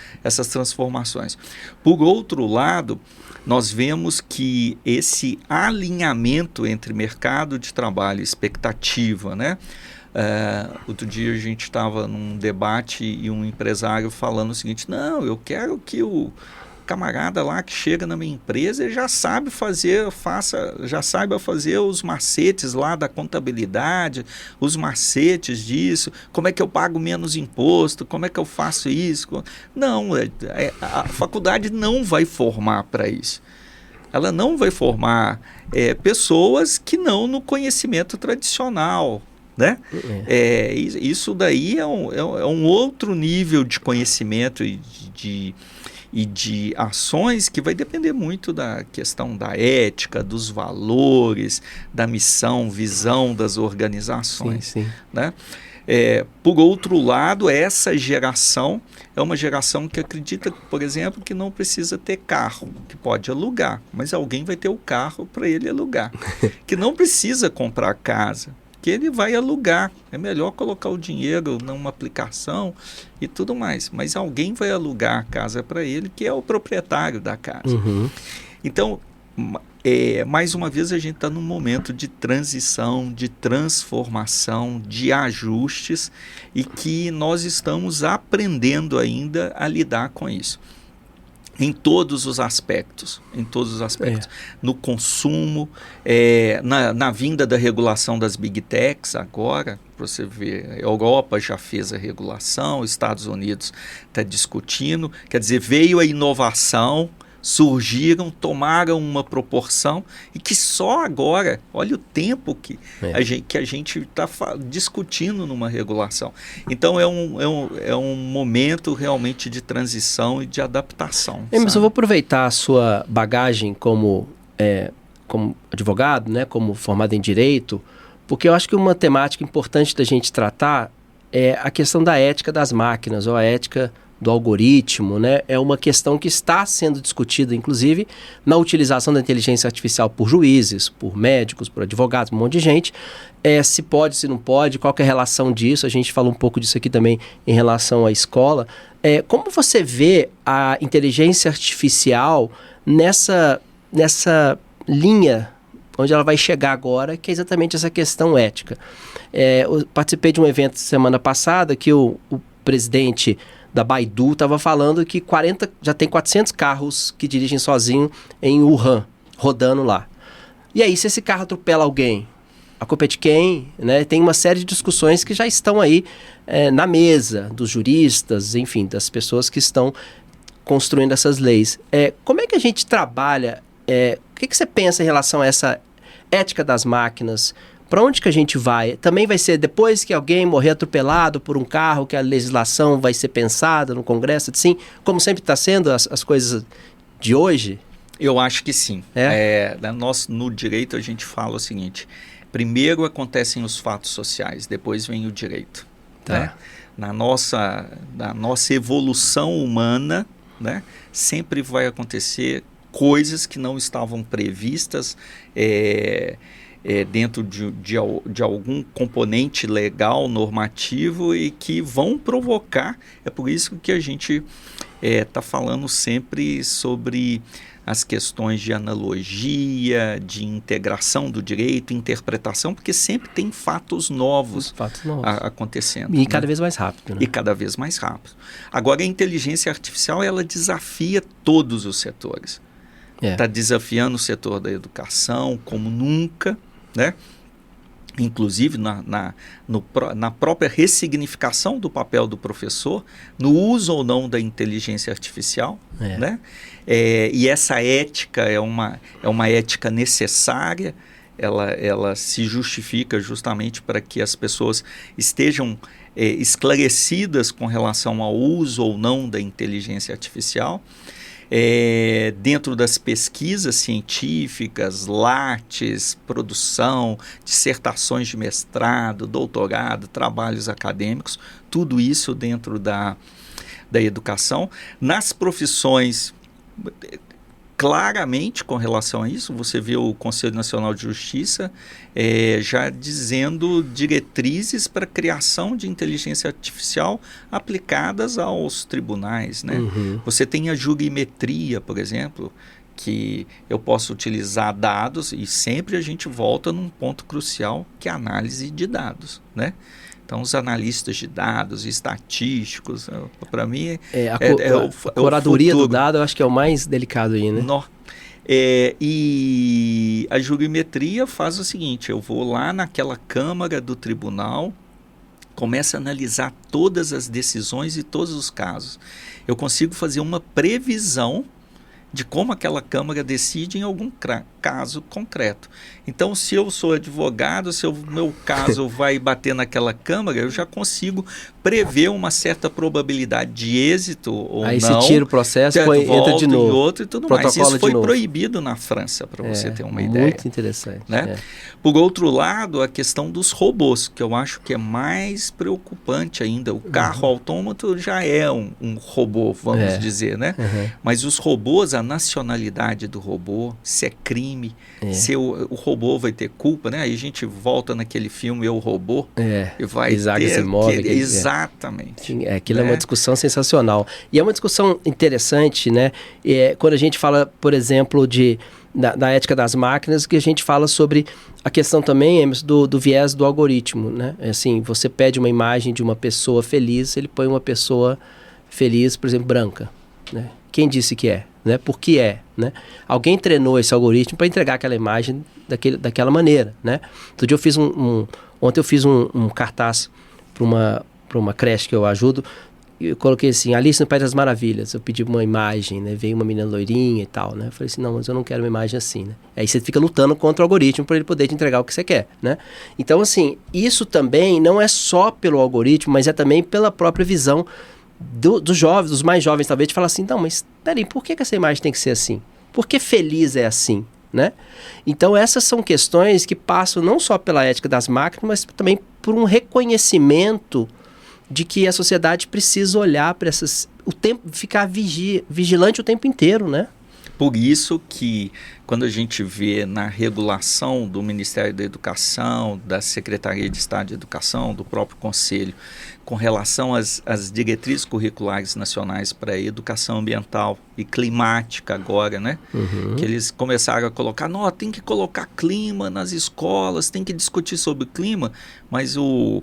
transformações. Por outro lado, nós vemos que esse alinhamento entre mercado de trabalho e expectativa, né? Outro dia a gente estava num debate e um empresário falando o seguinte: não, eu quero que o camarada lá que chega na minha empresa e já sabe já saiba fazer os macetes lá da contabilidade, os macetes disso, como é que eu pago menos imposto, como é que eu faço isso. Não, a faculdade não vai formar para isso. Ela não vai formar pessoas que não no conhecimento tradicional, né? Isso daí é um outro nível de conhecimento e de ações que vai depender muito da questão da ética, dos valores, da missão, visão das organizações. Sim, sim. Né? Por outro lado, essa geração é uma geração que acredita, por exemplo, que não precisa ter carro, que pode alugar, mas alguém vai ter o carro para ele alugar. Que não precisa comprar casa, que ele vai alugar. É melhor colocar o dinheiro numa aplicação e tudo mais. Mas alguém vai alugar a casa para ele, que é o proprietário da casa. Uhum. Então, mais uma vez, a gente está num momento de transição, de transformação, de ajustes, e que nós estamos aprendendo ainda a lidar com isso. Em todos os aspectos, no consumo, na vinda da regulação das Big Techs agora, você vê, a Europa já fez a regulação, os Estados Unidos está discutindo, quer dizer, veio a inovação, surgiram, tomaram uma proporção e que só agora, olha o tempo que a gente está discutindo numa regulação. Então é um momento realmente de transição e de adaptação. Mas eu vou aproveitar a sua bagagem como advogado, né, como formado em Direito, porque eu acho que uma temática importante da gente tratar é a questão da ética das máquinas, ou a ética do algoritmo, né? É uma questão que está sendo discutida, inclusive, na utilização da inteligência artificial por juízes, por médicos, por advogados, um monte de gente. Se pode, se não pode, qual que é a relação disso? A gente falou um pouco disso aqui também em relação à escola. Como você vê a inteligência artificial nessa linha onde ela vai chegar agora, que é exatamente essa questão ética? Eu participei de um evento semana passada que o presidente da Baidu estava falando que já tem 400 carros que dirigem sozinho em Wuhan, rodando lá. E aí, se esse carro atropela alguém, a culpa é de quem? Né? Tem uma série de discussões que já estão aí na mesa dos juristas, enfim, das pessoas que estão construindo essas leis. Como é que a gente trabalha? O que você pensa em relação a essa ética das máquinas? Para onde que a gente vai? Também vai ser depois que alguém morrer atropelado por um carro, que a legislação vai ser pensada no Congresso, assim, como sempre está sendo as coisas de hoje? Eu acho que sim. Nós, no direito, a gente fala o seguinte: primeiro acontecem os fatos sociais, depois vem o direito. Tá. Né? Na nossa evolução humana, né, sempre vai acontecer coisas que não estavam previstas dentro de algum componente legal, normativo, e que vão provocar. É por isso que a gente está falando sempre sobre as questões de analogia, de integração do direito, interpretação, porque sempre tem fatos novos acontecendo. E cada vez mais rápido. Né? E cada vez mais rápido. Agora, a inteligência artificial, ela desafia todos os setores. Está desafiando o setor da educação como nunca, né? Inclusive na própria ressignificação do papel do professor, no uso ou não da inteligência artificial, né? E essa ética é uma ética necessária, ela se justifica justamente para que as pessoas estejam esclarecidas com relação ao uso ou não da inteligência artificial. Dentro das pesquisas científicas, lattes, produção, dissertações de mestrado, doutorado, trabalhos acadêmicos, tudo isso dentro da educação. Nas profissões, claramente com relação a isso, você vê o Conselho Nacional de Justiça já dizendo diretrizes para a criação de inteligência artificial aplicadas aos tribunais, né? Uhum. Você tem a jurimetria, por exemplo, que eu posso utilizar dados, e sempre a gente volta num ponto crucial, que é a análise de dados, né? Então, os analistas de dados, estatísticos, para mim a curadoria do dado eu acho que é o mais delicado aí, né? E a jurimetria faz o seguinte, eu vou lá naquela câmara do tribunal, começo a analisar todas as decisões e todos os casos. Eu consigo fazer uma previsão de como aquela Câmara decide em algum caso concreto. Então, se eu sou advogado, se o meu caso vai bater naquela Câmara, eu já consigo prever uma certa probabilidade de êxito ou aí não. Aí se tira o processo, entra de novo. Em outro e tudo mais. Isso foi proibido na França, para você ter uma ideia. Muito interessante. Né? Por outro lado, a questão dos robôs, que eu acho que é mais preocupante ainda. O carro autômato já é um robô, vamos dizer, né? Mas os robôs, a nacionalidade do robô, se é crime, se o robô vai ter culpa, né? Aí a gente volta naquele filme Eu, Robô, e vai Isaac Asimov, exatamente. Aquilo é uma discussão sensacional. E é uma discussão interessante, né? Quando a gente fala, por exemplo, da ética das máquinas, que a gente fala sobre a questão também, Emerson, do viés do algoritmo, né? Assim, você pede uma imagem de uma pessoa feliz, ele põe uma pessoa feliz, por exemplo, branca, né? Quem disse que é? Né? Por que é? Né? Alguém treinou esse algoritmo para entregar aquela imagem daquela maneira, né? Ontem eu fiz um cartaz para uma creche que eu ajudo, e eu coloquei assim, Alice no País das Maravilhas. Eu pedi uma imagem, né? Veio uma menina loirinha e tal, né? Eu falei assim, não, mas eu não quero uma imagem assim, né? Aí você fica lutando contra o algoritmo para ele poder te entregar o que você quer, né? Então, assim, isso também não é só pelo algoritmo, mas é também pela própria visão dos jovens, dos mais jovens talvez, de falar assim, não, mas peraí, por que essa imagem tem que ser assim? Por que feliz é assim? Né? Então essas são questões que passam não só pela ética das máquinas, mas também por um reconhecimento de que a sociedade precisa olhar para ficar vigilante o tempo inteiro, né? Por isso que quando a gente vê na regulação do Ministério da Educação, da Secretaria de Estado de Educação, do próprio Conselho, com relação às diretrizes curriculares nacionais para educação ambiental e climática agora, né? Que eles começaram a colocar, não, tem que colocar clima nas escolas, tem que discutir sobre o clima, mas o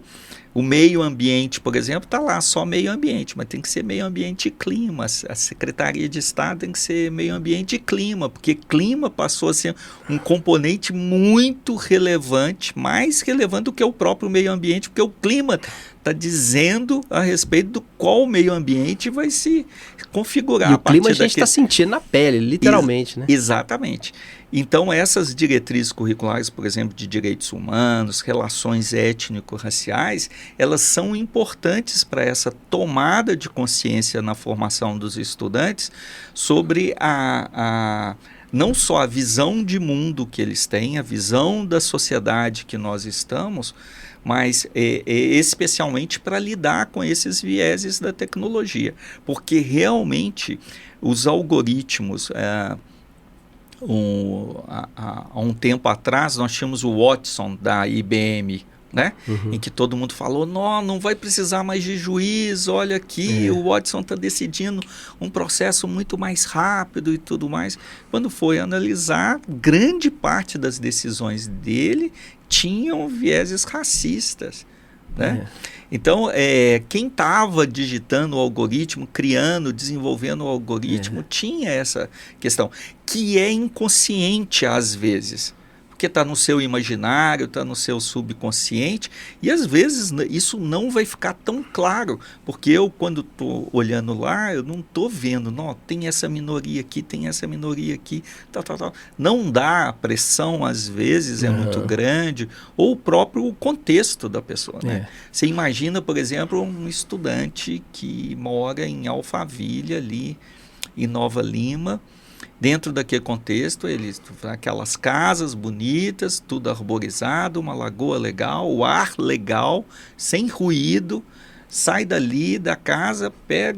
meio ambiente, por exemplo, está lá só meio ambiente, mas tem que ser meio ambiente e clima. A Secretaria de Estado tem que ser meio ambiente e clima, porque clima passou a ser um componente muito relevante, mais relevante do que o próprio meio ambiente, porque o clima está dizendo a respeito do qual meio ambiente vai se configurar. E o clima a gente está sentindo na pele, literalmente, né? Exatamente. Então, essas diretrizes curriculares, por exemplo, de direitos humanos, relações étnico-raciais, elas são importantes para essa tomada de consciência na formação dos estudantes sobre não só a visão de mundo que eles têm, a visão da sociedade que nós estamos, mas especialmente para lidar com esses vieses da tecnologia. Porque realmente os algoritmos... há um tempo atrás nós tínhamos o Watson da IBM, né? Em que todo mundo falou, não vai precisar mais de juiz, olha aqui, o Watson está decidindo um processo muito mais rápido e tudo mais. Quando foi analisar, grande parte das decisões dele tinham vieses racistas, né? Então, quem estava digitando o algoritmo, criando, desenvolvendo o algoritmo, tinha essa questão, que é inconsciente às vezes, porque está no seu imaginário, está no seu subconsciente, e às vezes isso não vai ficar tão claro, porque eu, quando estou olhando lá, eu não estou vendo, tem essa minoria aqui, tem essa minoria aqui, tal. Não dá, a pressão às vezes é muito grande, ou o próprio contexto da pessoa, né? Você imagina, por exemplo, um estudante que mora em Alphaville, ali em Nova Lima. Dentro daquele contexto, aquelas casas bonitas, tudo arborizado, uma lagoa legal, o ar legal, sem ruído, sai dali da casa,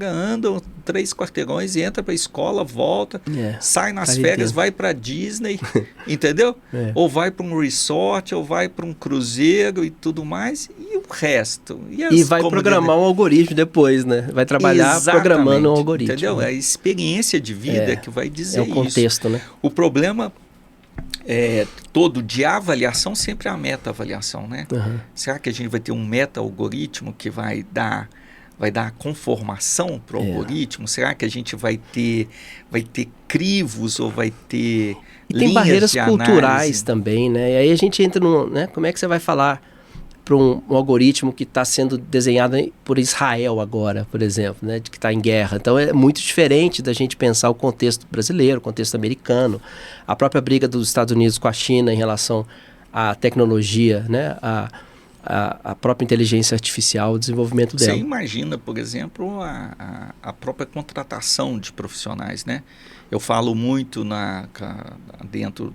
anda 3 quarteirões e entra para a escola, volta, sai nas férias, vai para Disney, entendeu? Ou vai para um resort, ou vai para um cruzeiro e tudo mais, e o resto. E vai programar um algoritmo depois, né? Vai trabalhar programando um algoritmo. Entendeu? É a experiência de vida que vai dizer isso. É o contexto, né? O problema todo de avaliação sempre é a meta-avaliação, né? Uhum. Será que a gente vai ter um meta-algoritmo que vai dar conformação para o algoritmo? Será que a gente vai ter crivos ou vai ter e tem linhas barreiras de culturais análise? também, né? E aí a gente entra no, né? Como é que você vai falar para um algoritmo que está sendo desenhado por Israel agora, por exemplo, né? Que está em guerra. Então é muito diferente da gente pensar o contexto brasileiro, o contexto americano, a própria briga dos Estados Unidos com a China em relação à tecnologia, né? A própria inteligência artificial, o desenvolvimento dela. Você imagina, por exemplo, a própria contratação de profissionais, né? Eu falo muito dentro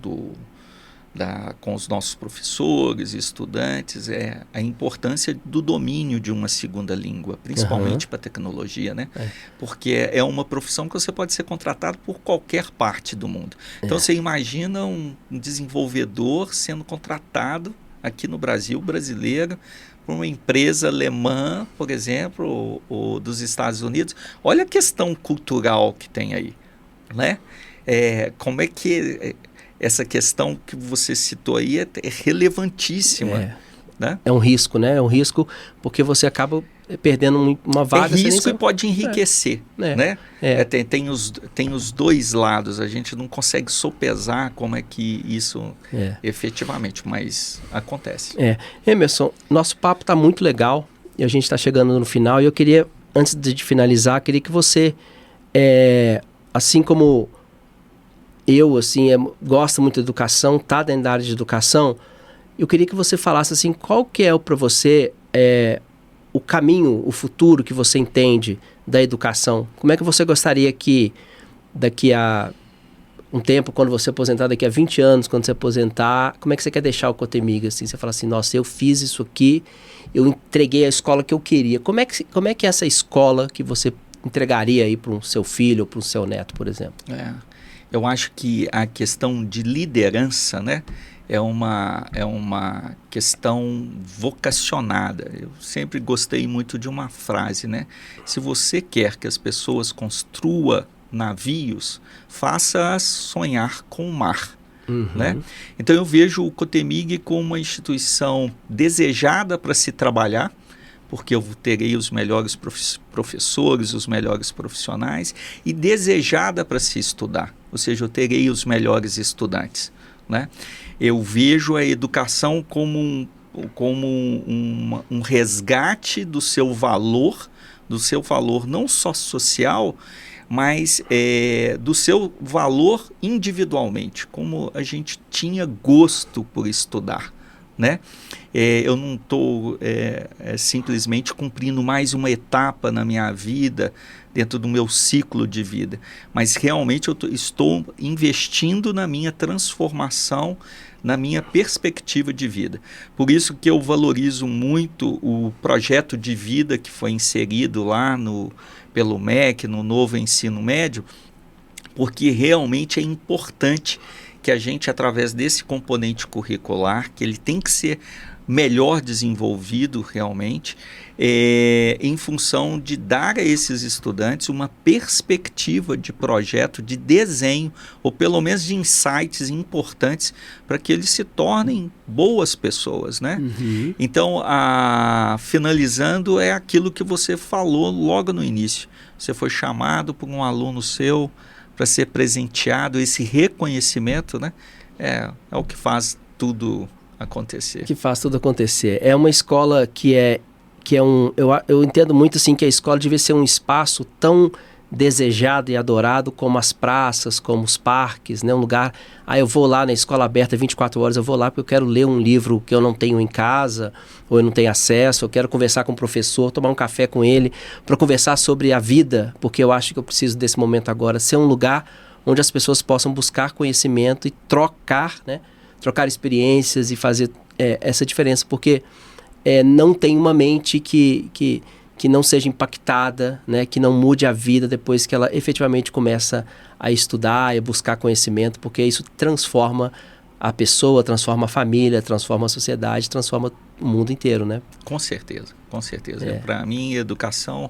com os nossos professores e estudantes, a importância do domínio de uma segunda língua, principalmente para a tecnologia, né? Porque é uma profissão que você pode ser contratado por qualquer parte do mundo. Então você imagina um desenvolvedor sendo contratado aqui no Brasil, brasileiro, por uma empresa alemã, por exemplo, ou dos Estados Unidos. Olha a questão cultural que tem aí, né? Como é que essa questão que você citou aí é relevantíssima, né? É um risco, né? É um risco porque você acaba perdendo uma vaga. É risco e pode enriquecer, né? Tem os dois lados, a gente não consegue sopesar como é que isso efetivamente, mas acontece. Emerson, nosso papo está muito legal e a gente está chegando no final e eu queria, antes de finalizar, queria que você, assim como eu, assim, gosto muito de educação, está dentro da área de educação, eu queria que você falasse assim, qual que é para você o caminho, o futuro que você entende da educação? Como é que você gostaria que daqui a um tempo, quando você aposentar, daqui a 20 anos, quando você aposentar, como é que você quer deixar o Cotemig? Assim, você fala assim, nossa, eu fiz isso aqui, eu entreguei a escola que eu queria. Como é que é essa escola que você entregaria aí para o seu filho ou para o seu neto, por exemplo? Eu acho que a questão de liderança, né, é uma questão vocacionada. Eu sempre gostei muito de uma frase, né? Se você quer que as pessoas construam navios, faça-as sonhar com o mar. Né? Então eu vejo o Cotemig como uma instituição desejada para se trabalhar, porque eu terei os melhores professores, os melhores profissionais, e desejada para se estudar, ou seja, eu terei os melhores estudantes, né? Eu vejo a educação como um resgate do seu valor não só social, mas do seu valor individualmente, como a gente tinha gosto por estudar, né? Eu não estou simplesmente cumprindo mais uma etapa na minha vida, dentro do meu ciclo de vida, mas realmente eu estou investindo na minha transformação, na minha perspectiva de vida. Por isso que eu valorizo muito o projeto de vida que foi inserido lá pelo MEC, no novo ensino médio, porque realmente é importante que a gente, através desse componente curricular, que ele tem que ser melhor desenvolvido realmente, em função de dar a esses estudantes uma perspectiva de projeto, de desenho, ou pelo menos de insights importantes para que eles se tornem boas pessoas, né? Então, finalizando, é aquilo que você falou logo no início. Você foi chamado por um aluno seu para ser presenteado, esse reconhecimento, né? É o que faz tudo acontecer. Que faz tudo acontecer. É uma escola que eu entendo muito assim que a escola devia ser um espaço tão desejado e adorado como as praças, como os parques, né? Um lugar, eu vou lá na escola aberta 24 horas, eu vou lá porque eu quero ler um livro que eu não tenho em casa, ou eu não tenho acesso, eu quero conversar com o professor, tomar um café com ele, para conversar sobre a vida, porque eu acho que eu preciso desse momento agora, ser um lugar onde as pessoas possam buscar conhecimento e trocar, né? Trocar experiências e fazer essa diferença, porque não tem uma mente que não seja impactada, né, que não mude a vida depois que ela efetivamente começa a estudar e buscar conhecimento, porque isso transforma a pessoa, transforma a família, transforma a sociedade, transforma o mundo inteiro, né? Com certeza, com certeza. Para mim, educação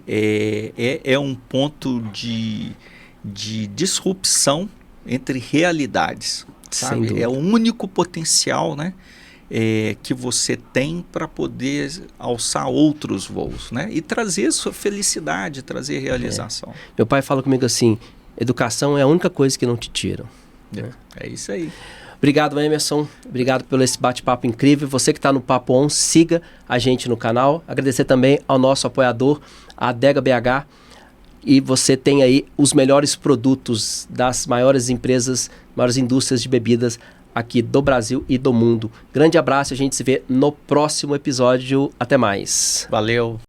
é um ponto de disrupção entre realidades. sabe? É o único potencial, né? Que você tem para poder alçar outros voos, né? E trazer sua felicidade, trazer realização. Meu pai fala comigo assim, educação é a única coisa que não te tiram. É isso aí. Obrigado, Emerson. Obrigado pelo esse bate-papo incrível. Você que está no Papo On, siga a gente no canal. Agradecer também ao nosso apoiador, a Adega BH. E você tem aí os melhores produtos das maiores empresas, maiores indústrias de bebidas aqui do Brasil e do mundo. Grande abraço, a gente se vê no próximo episódio. Até mais. Valeu.